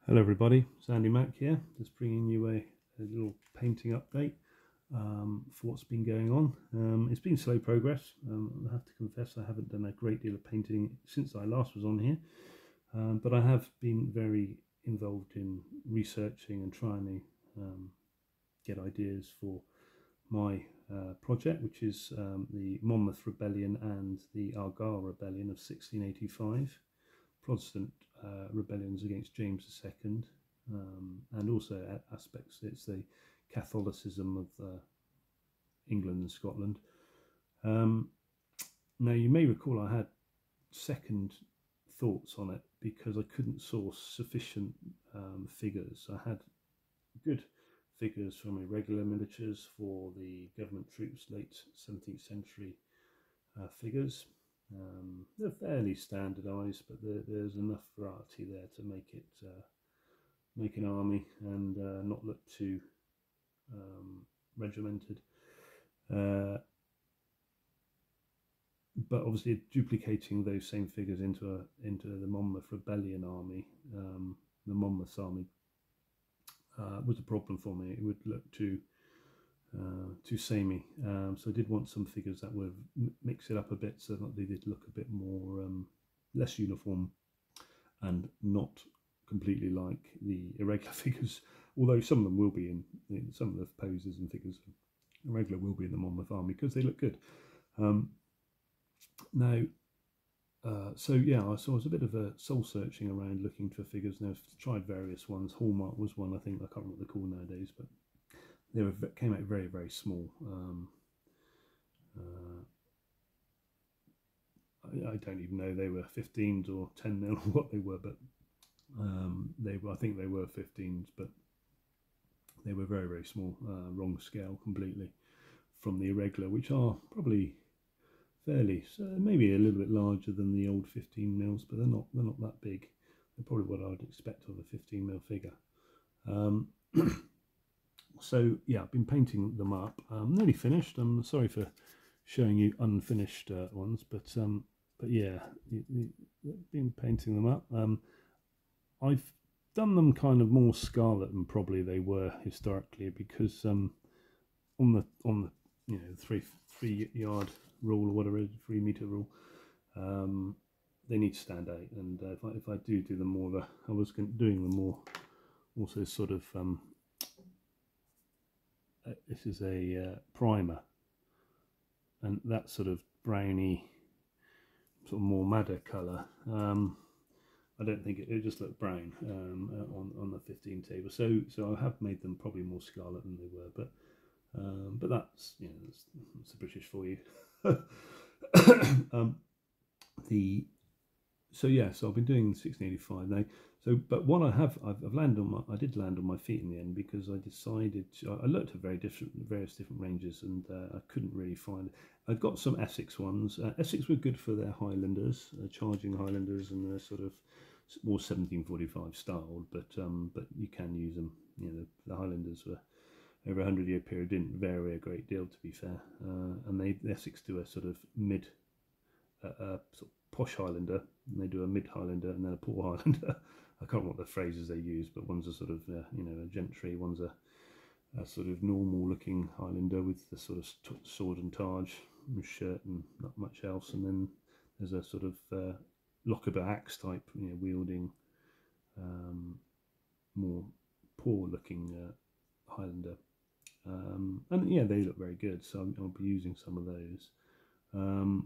Hello everybody, Sandy Mac here, just bringing you a little painting update for what's been going on. It's been slow progress. I have to confess I haven't done a great deal of painting since I last was on here, but I have been very involved in researching and trying to get ideas for my project, which is the Monmouth Rebellion and the Argyll Rebellion of 1685. Protestant rebellions against James II, and also aspects, it's the Catholicism of England and Scotland. Now you may recall I had second thoughts on it because I couldn't source sufficient figures. I had good figures from irregular miniatures for the government troops, late 17th century figures. They're fairly standardised, but there's enough variety there to make it make an army and not look too regimented. But obviously, duplicating those same figures into the Monmouth Rebellion army, the Monmouth's army, was a problem for me. It would look too samey, so I did want some figures that would mix it up a bit so that they did look a bit more less uniform and not completely like the irregular figures, although some of them will be in some of the poses and figures irregular will be in the Monmouth army because they look good. So yeah, I was a bit of a soul searching around looking for figures. Now I've tried various ones. Hallmark was one, I think. I can't remember what they're called nowadays, but they came out very, very small. I don't even know they were 15s or 10 mil or what they were, but I think they were 15s, but they were very, very small, wrong scale completely from the irregular, which are probably fairly, maybe a little bit larger than the old 15 mils, but they're not that big. They're probably what I would expect of a 15 mil figure. So yeah, I've been painting them up. I'm nearly finished. I'm sorry for showing you unfinished ones, but yeah, been painting them up. I've done them kind of more scarlet than probably they were historically, because on the 3 yard rule or whatever, 3 meter rule, they need to stand out. And if I do them more, I was doing them more also sort of. This is a primer, and that sort of browny, sort of more madder colour. I don't think it just looked brown on the 15 table. So I have made them probably more scarlet than they were, but that's, you know, that's the British for you. So I've been doing 1685 now. So, but what I did land on my feet in the end, because I decided I looked at various different ranges, and I couldn't really find. I've got some Essex ones. Essex were good for their Highlanders, charging Highlanders, and they're sort of more 1745 styled, but you can use them. You know, the Highlanders were over a 100-year period, didn't vary a great deal, to be fair, and the Essex do a sort of mid, sort of posh Highlander, and they do a mid Highlander and then a poor Highlander. I can't remember what the phrases they use, but one's a sort of a gentry, one's a sort of normal looking Highlander with the sort of sword and targe and shirt and not much else, and then there's a sort of Lochaber axe type, wielding more poor looking Highlander, and yeah, they look very good, so I'll be using some of those.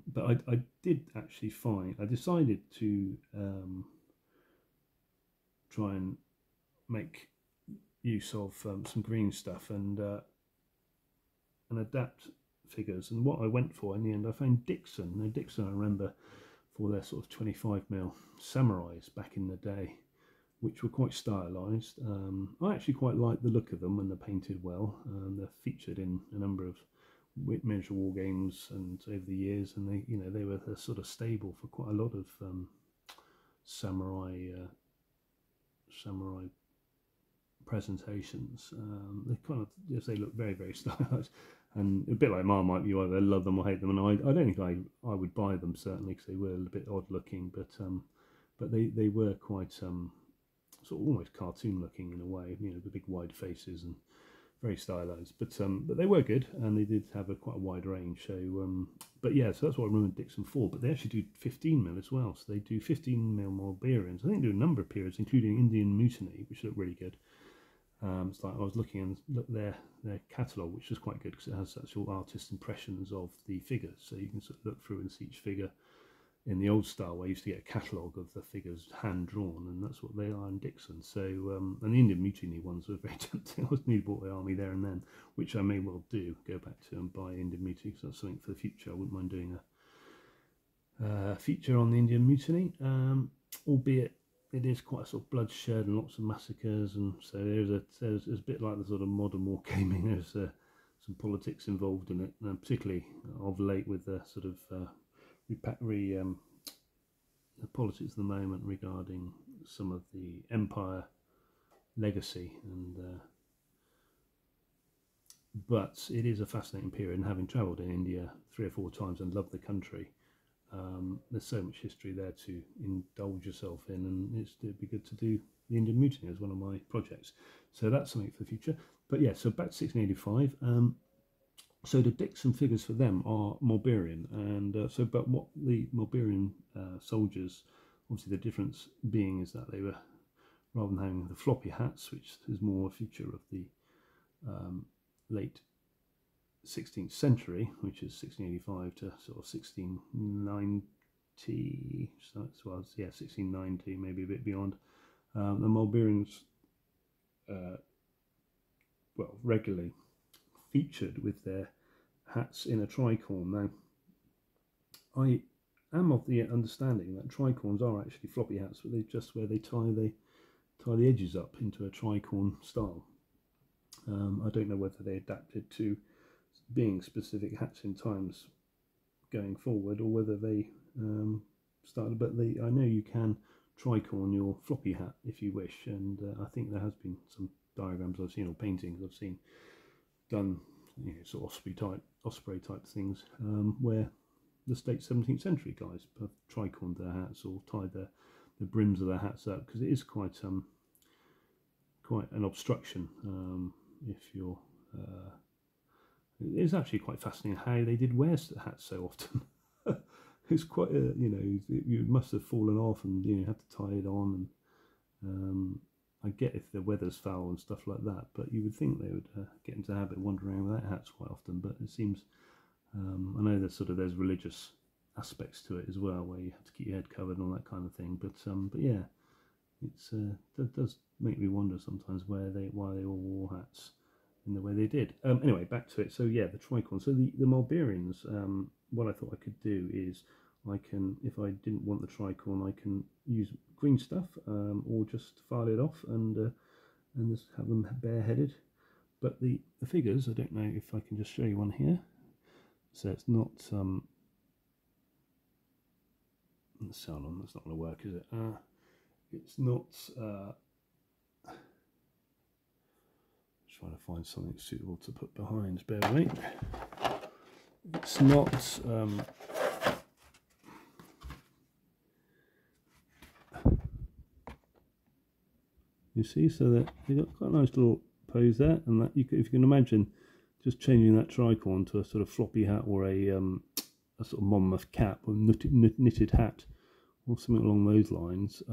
But I did actually I decided to try and make use of some green stuff and adapt figures. And what I went for in the end, I found Dixon. Now Dixon, I remember for their sort of 25 mil samurais back in the day, which were quite stylised. I actually quite like the look of them when they're painted well. They're featured in a number of miniature war games and over the years, and they were a sort of stable for quite a lot of samurai presentations. They kind of, yes, they look very, very stylized, and a bit like Marmite, you either love them or hate them. And I don't think I would buy them, certainly, because they were a bit odd looking, but they were quite sort of almost cartoon looking in a way, you know, the big wide faces and very stylized, but they were good, and they did have quite a wide range. So but yeah, so that's what I remember Dixon for. But they actually do 15mm as well, so they do 15mm Mulberrians. I think they do a number of periods, including Indian Mutiny, which look really good. It's like I was looking and look their catalogue, which is quite good because it has actual artist impressions of the figures, so you can sort of look through and see each figure. In the old style, I used to get a catalogue of the figures hand drawn, and that's what they are in Dixon. So, and the Indian Mutiny ones were very tempting. I was nearly bought the army there and then, which I may well do, go back to and buy Indian Mutiny, because that's something for the future. I wouldn't mind doing a feature on the Indian Mutiny, albeit it is quite a sort of bloodshed and lots of massacres, and so there's a bit like the sort of modern war gaming. There's some politics involved in it, and particularly of late with the sort of the politics at the moment regarding some of the empire legacy, and but it is a fascinating period, and having travelled in India 3 or 4 times and loved the country, there's so much history there to indulge yourself in, and it'd be good to do the Indian Mutiny as one of my projects. So that's something for the future. But yeah, so back to 1685. So the Dixon figures for them are Mulberrian, and but what the Mulberrian soldiers, obviously the difference being is that they were, rather than having the floppy hats, which is more a feature of the late 16th century, which is 1685 to sort of 1690, so as well as, yeah, 1690, maybe a bit beyond. The Mulberrians, well, regularly featured with their hats in a tricorn. Now, I am of the understanding that tricorns are actually floppy hats, but they're just where they tie the edges up into a tricorn style. I don't know whether they adapted to being specific hats in times going forward, or whether they started. But I know you can tricorn your floppy hat if you wish, and I think there has been some diagrams I've seen, or paintings I've seen done, you know, sort of osprey type things, where the late 17th century guys have tricorned their hats or tied the brims of their hats up, because it is quite an obstruction. If you're it's actually quite fascinating how they did wear hats so often. It's quite you know, you must have fallen off and, you know, had to tie it on, and I get if the weather's foul and stuff like that, but you would think they would get into the habit of wandering around without hats quite often. But it seems, I know there's religious aspects to it as well, where you have to keep your head covered and all that kind of thing. But yeah, that does make me wonder sometimes why they all wore hats in the way they did. Anyway, back to it. So yeah, the tricorn. So the Mulberrians, what I thought I could do is, I can, if I didn't want the tricorn, I can use green stuff, or just file it off and just have them bareheaded. But the figures, I don't know if I can just show you one here. So it's not sound on. That's not going to work, is it? It's not. Trying to find something suitable to put behind. Bear with me. It's not. You see, so that you've got quite a nice little pose there, and that if you can imagine just changing that tricorn to a sort of floppy hat, or a sort of Monmouth cap, or knitted hat, or something along those lines,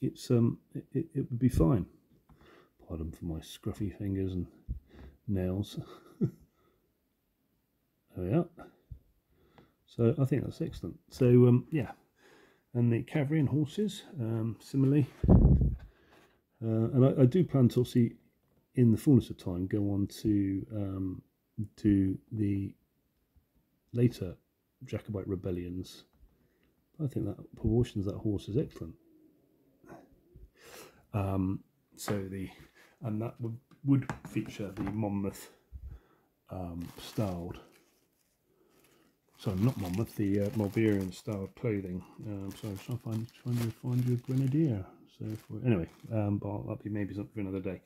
it would be fine. Pardon for my scruffy fingers and nails. There we are. So I think that's excellent. So yeah. And the cavalry and horses, similarly. And I do plan to, obviously, in the fullness of time, go on to do the later Jacobite rebellions. I think that proportions of that horse is excellent. And that would feature the Monmouth styled. Sorry, not Monmouth, the Mulberrian style clothing. So I was trying to find you a grenadier. So anyway, but that'll be maybe something for another day.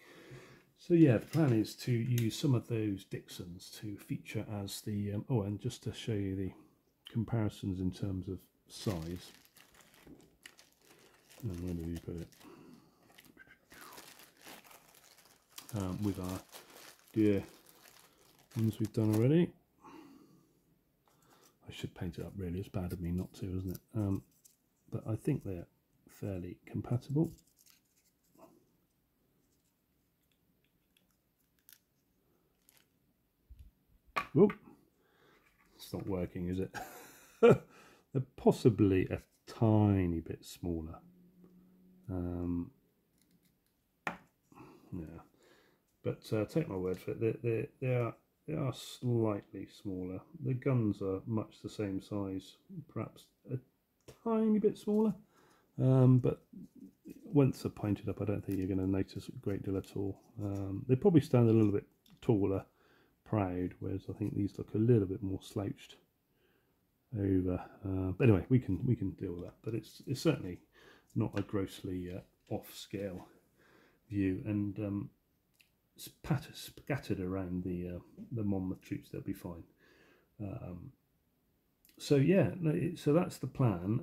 So yeah, the plan is to use some of those Dixons to feature as the oh, and just to show you the comparisons in terms of size. And where did you put it? With our dear ones we've done already. I should paint it up really, it's bad of me not to, isn't it? But I think they're fairly compatible. Whoop! It's not working, is it? They're possibly a tiny bit smaller. Yeah, but take my word for it, they are slightly smaller. The guns are much the same size, perhaps a tiny bit smaller. But once they're painted up, I don't think you're going to notice a great deal at all. They probably stand a little bit taller, proud, whereas I think these look a little bit more slouched over. But anyway, we can deal with that. But it's certainly not a grossly off scale view, and scattered around the Monmouth troops, they'll be fine. So yeah, so that's the plan.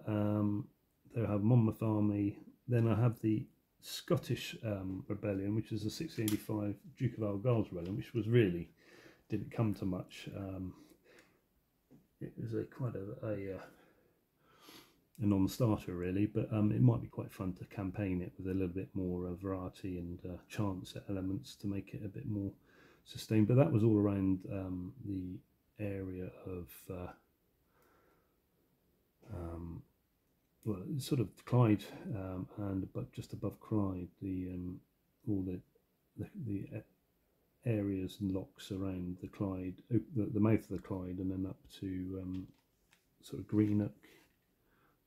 There I have Monmouth army. Then I have the Scottish rebellion, which is the 1685 Duke of Argyll's rebellion, which was really didn't come to much. It was quite a non-starter really, but it might be quite fun to campaign it with a little bit more variety and chance elements to make it a bit more sustained. But that was all around the area of well, sort of Clyde and just above Clyde, all the areas and locks around the Clyde, the mouth of the Clyde, and then up to sort of Greenock,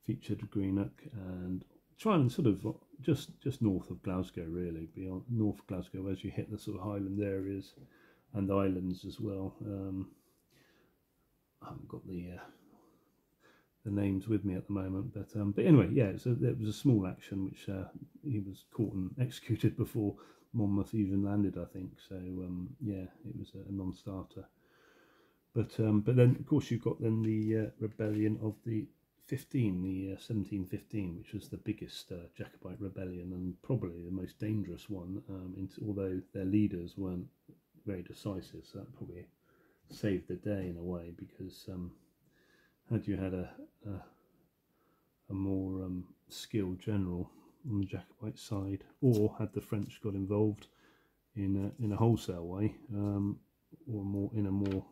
featured Greenock, and trying sort of just north of Glasgow, really, beyond north of Glasgow, as you hit the sort of Highland areas and islands as well. I haven't got the names with me at the moment, but anyway, yeah, so it was a small action which he was caught and executed before Monmouth even landed, I think. So yeah, it was a non-starter. But then of course you've got then the rebellion of the 1715, which was the biggest Jacobite rebellion and probably the most dangerous one. Although their leaders weren't very decisive, so that probably saved the day in a way, because had you had a more skilled general on the Jacobite side, or had the French got involved in a wholesale way, or in a more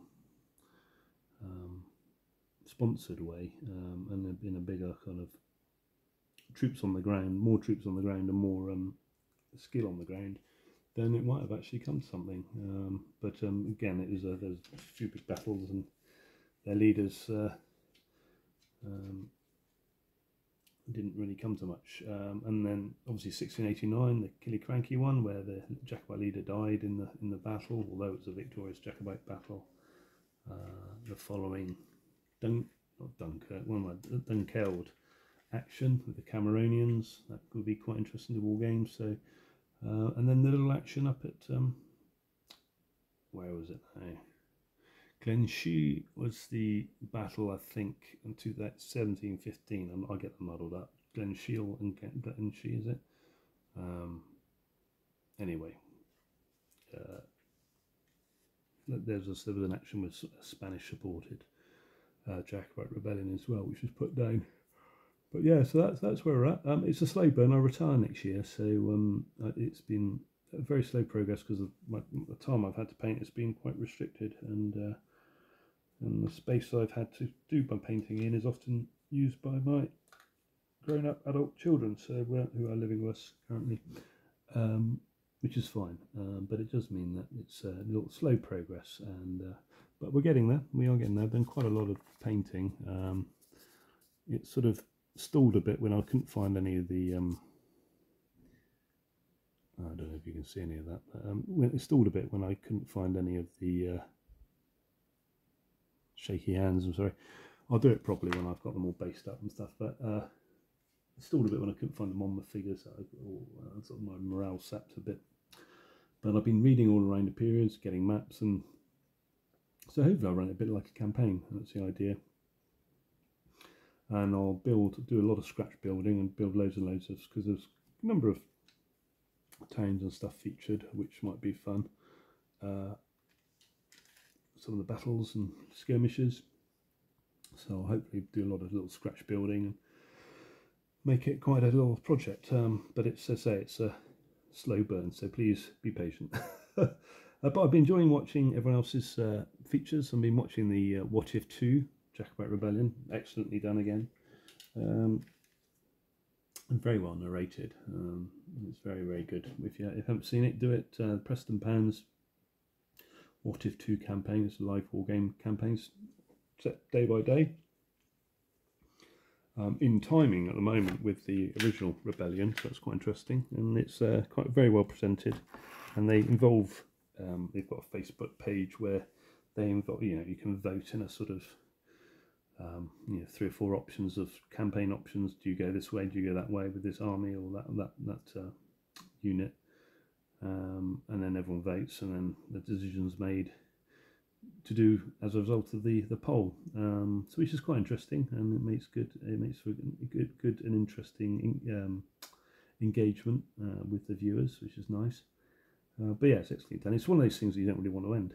sponsored way, and there'd been a bigger kind of troops on the ground, more troops on the ground, and more skill on the ground, then it might have actually come to something. But again, it was there's a few big battles, and their leaders didn't really come to much. And then obviously 1689, the Killiecrankie one, where the Jacobite leader died in the battle, although it was a victorious Jacobite battle. The following Dunkeld action with the Cameronians, that could be quite interesting to war games. So, and then the little action up at where was it now? Glenshee was the battle, I think, into that 1715. I get them muddled up. Glenshiel and Glenshee, is it? Anyway, there was an action with a Spanish-supported Jacobite rebellion as well, which was put down. But yeah, so that's where we're at. It's a slow burn. I retire next year, so it's been a very slow progress because of the time I've had to paint. It's been quite restricted, and the space I've had to do my painting in is often used by my grown-up adult children, so who are living with us currently, which is fine. But it does mean that it's a little slow progress, and but we're getting there. We are getting there. I've done quite a lot of painting. It sort of stalled a bit when I couldn't find any of the. I don't know if you can see any of that. But, it stalled a bit when I couldn't find any of the shaky hands. I'm sorry. I'll do it properly when I've got them all based up and stuff. But it stalled a bit when I couldn't find them on the figures. Sort of my morale sapped a bit. But I've been reading all around the periods, getting maps, and so hopefully I'll run it a bit like a campaign. That's the idea. and I'll do a lot of scratch building and build loads and loads of, because there's a number of towns and stuff featured, which might be fun. Some of the battles and skirmishes. So I'll hopefully do a lot of little scratch building and make it quite a little project. But it's, as I say, it's a slow burn, so please be patient. But I've been enjoying watching everyone else's features. I've been watching the What If 2 Jacobite Rebellion, excellently done again. And very well narrated. It's very, very good. If you haven't seen it, do it. Preston Pound's What If 2 campaign. It's a live war game campaigns set day by day. In timing at the moment with the original Rebellion, so that's quite interesting, and it's quite very well presented. And they involve, they've got a Facebook page where they involve, you can vote in a sort of 3 or 4 options of campaign options. Do you go this way? Do you go that way with this army or that unit? And then everyone votes, and then the decision's made to do as a result of the poll. So which is quite interesting, and it makes for good and interesting engagement with the viewers, which is nice. But yeah, it's excellent done. It's one of those things that you don't really want to end,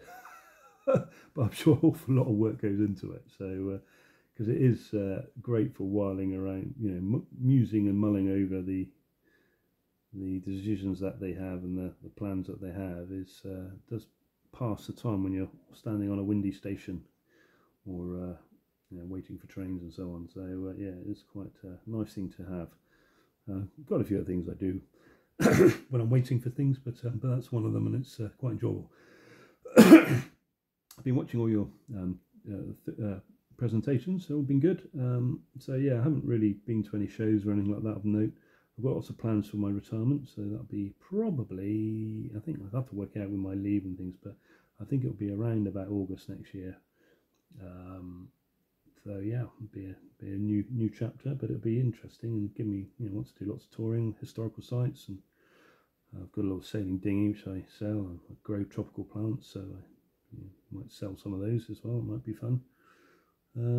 but I'm sure an awful lot of work goes into it. So because it is great for whiling around, musing and mulling over the decisions that they have and the plans that they have. Does pass the time when you're standing on a windy station or waiting for trains and so on. So yeah, it's quite a nice thing to have. Got a few other things I do when I'm waiting for things, but that's one of them, and it's quite enjoyable. I've been watching all your presentations, so all been good. So yeah, I haven't really been to any shows or anything like that of note. I've got lots of plans for my retirement, so that'll be probably, I think I'll have to work out with my leave and things, but I think it'll be around about August next year. So yeah, it'll be a new chapter, but it'll be interesting and give me, want to do lots of touring, historical sites, and I've got a little sailing dinghy which I sell. I grow tropical plants, so I might sell some of those as well. It might be fun.